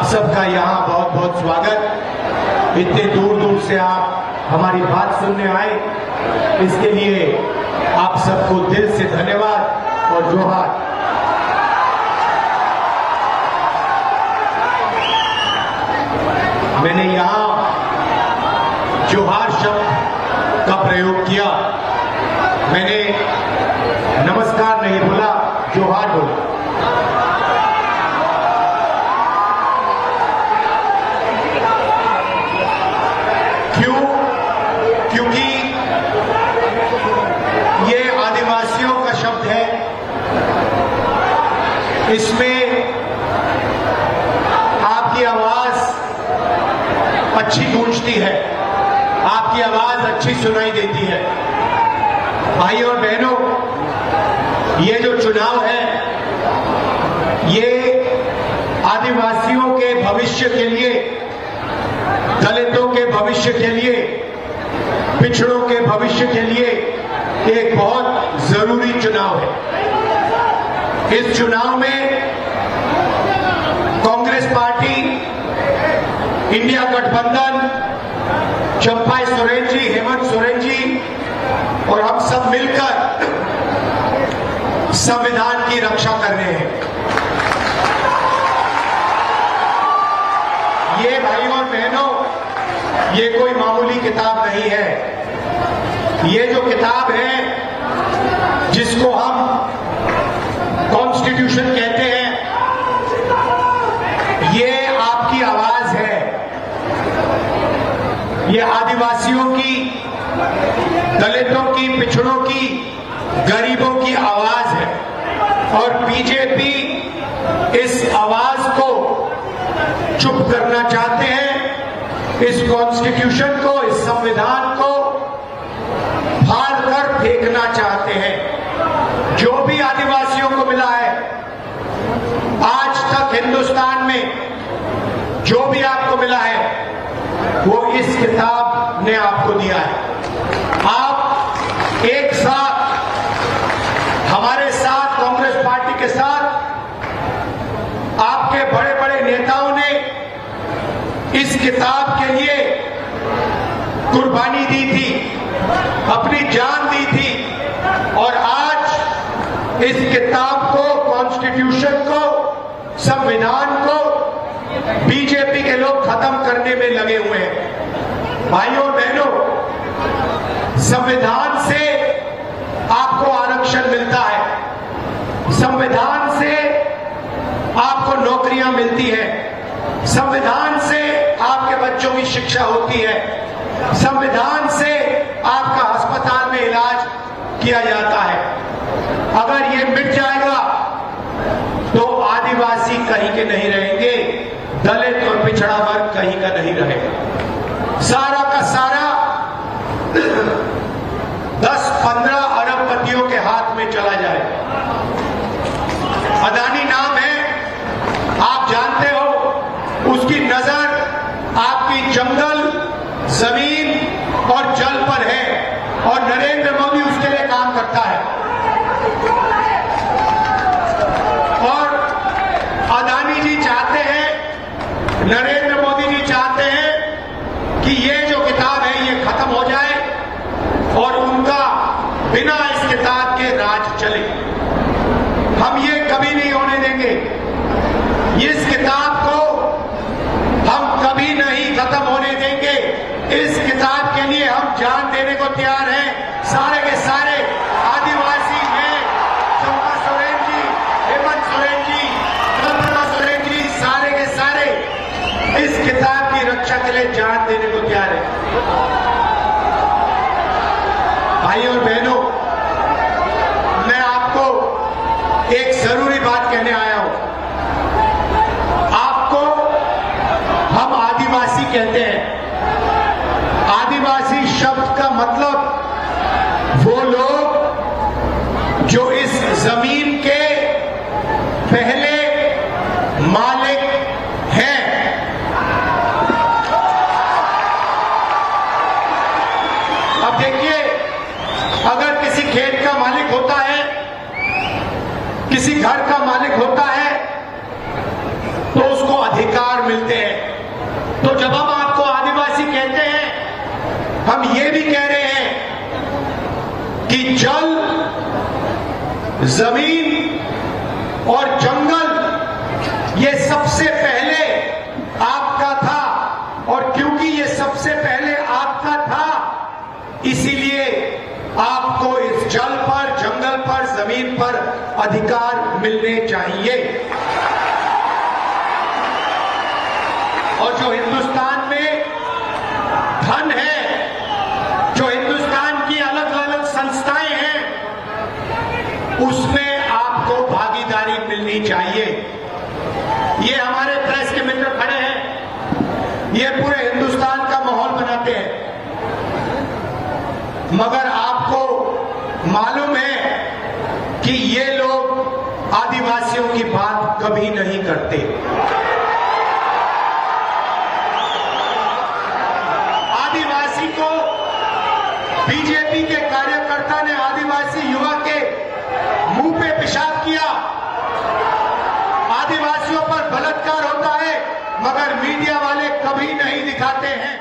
सबका यहाँ बहुत बहुत स्वागत। इतने दूर दूर से आप हमारी बात सुनने आए, इसके लिए आप सबको दिल से धन्यवाद और जोहार। मैंने यहाँ जोहार शब्द का प्रयोग किया, मैंने नमस्कार नहीं बोला, जोहार बोला। क्यों? क्योंकि ये आदिवासियों का शब्द है, इसमें आपकी आवाज अच्छी गूंजती है, आपकी आवाज अच्छी सुनाई देती है। भाई और बहनों, ये जो चुनाव है, ये आदिवासियों के भविष्य के लिए, दलितों के भविष्य के लिए, पिछड़ों के भविष्य के लिए एक बहुत जरूरी चुनाव है। इस चुनाव में कांग्रेस पार्टी, इंडिया गठबंधन, चंपाई सोरेन जी, हेमंत सोरेन जी और हम सब मिलकर संविधान की रक्षा कर रहे हैं। ये भाइयों और बहनों, ये कोई मामूली किताब नहीं है। ये जो किताब है, जिसको हम कॉन्स्टिट्यूशन कहते हैं, ये आपकी आवाज है। ये आदिवासियों की, दलितों की, पिछड़ों की, गरीबों की आवाज है और बीजेपी इस आवाज को चुप करना चाहते हैं। इस कॉन्स्टिट्यूशन को, इस संविधान को फाड़ कर फेंकना चाहते हैं। जो भी आदिवासियों को मिला है आज तक हिंदुस्तान में, जो भी आपको मिला है वो इस किताब ने आपको दिया है। आप एक साथ, हमारे साथ, कांग्रेस पार्टी के साथ, आपके बड़े बड़े नेताओं ने इस किताब के लिए कुर्बानी दी थी, अपनी जान दी थी और आज इस किताब को, कॉन्स्टिट्यूशन को, संविधान को बीजेपी के लोग खत्म करने में लगे हुए हैं। भाइयों और बहनों, संविधान से आपको आरक्षण मिलता है, संविधान से आपको नौकरियां मिलती है, संविधान से आपके बच्चों की शिक्षा होती है, संविधान से आपका अस्पताल में इलाज किया जाता है। अगर ये मिट जाएगा तो आदिवासी कहीं के नहीं रहेंगे, दलित और पिछड़ा वर्ग कहीं का नहीं रहेगा। सारा का सारा 10-15 अरबपतियों के हाथ में चला जाए। अदानी नाम है, आप जानते हो, उसकी नजर आपकी जंगल, जमीन और जल पर है और नरेंद्र मोदी उसके लिए काम करता है। और अदानी जी चाहते हैं, नरेंद्र मोदी जी चाहते हैं कि ये जो किताब है ये खत्म हो जाए और उनका बिना इस किताब के राज चले। हम ये कभी नहीं होने देंगे। इस किताब को हम कभी नहीं खत्म होने देंगे। इस किताब के लिए हम जान देने को तैयार हैं। सारे के सारे आदिवासी हैं, चंपा सोरेन जी, हेमंत सोरेन जी, कल्पना सोरेन जी, सारे के सारे इस किताब की रक्षा के लिए जान देने को तैयार है। भाइयों और बहनों, मैं आपको एक जरूरी बात कहने आया हूं। आपको हम आदिवासी कहते हैं। आदिवासी शब्द का मतलब वो लोग जो इस जमीन के पहले मालिक हैं। अब देखिए, अगर किसी खेत का मालिक होता है, किसी घर का मालिक होता है, तो उसको अधिकार मिलते हैं। तो जब हम आपको आदिवासी कहते हैं, हम ये भी कह रहे हैं कि जल, जमीन और जंगल ये सबसे पहले आपका था, और क्योंकि ये सबसे पहले आपका था, इसीलिए आपको इस जल पर, जंगल पर, जमीन पर अधिकार मिलने चाहिए। और जो हिंदुस्तान में धन है, जो हिंदुस्तान की अलग अलग संस्थाएं हैं, उसमें आपको भागीदारी मिलनी चाहिए। ये हमारे प्रेस के मित्र खड़े हैं, ये पूरे हिंदुस्तान का माहौल बनाते हैं, मगर आपको मालूम है कि ये लोग आदिवासियों की बात कभी नहीं करते। आदिवासी को बीजेपी के कार्यकर्ता ने आदिवासी युवा के मुंह पे पेशाब किया। आदिवासियों पर बलात्कार होता है, मगर मीडिया वाले कभी नहीं दिखाते हैं।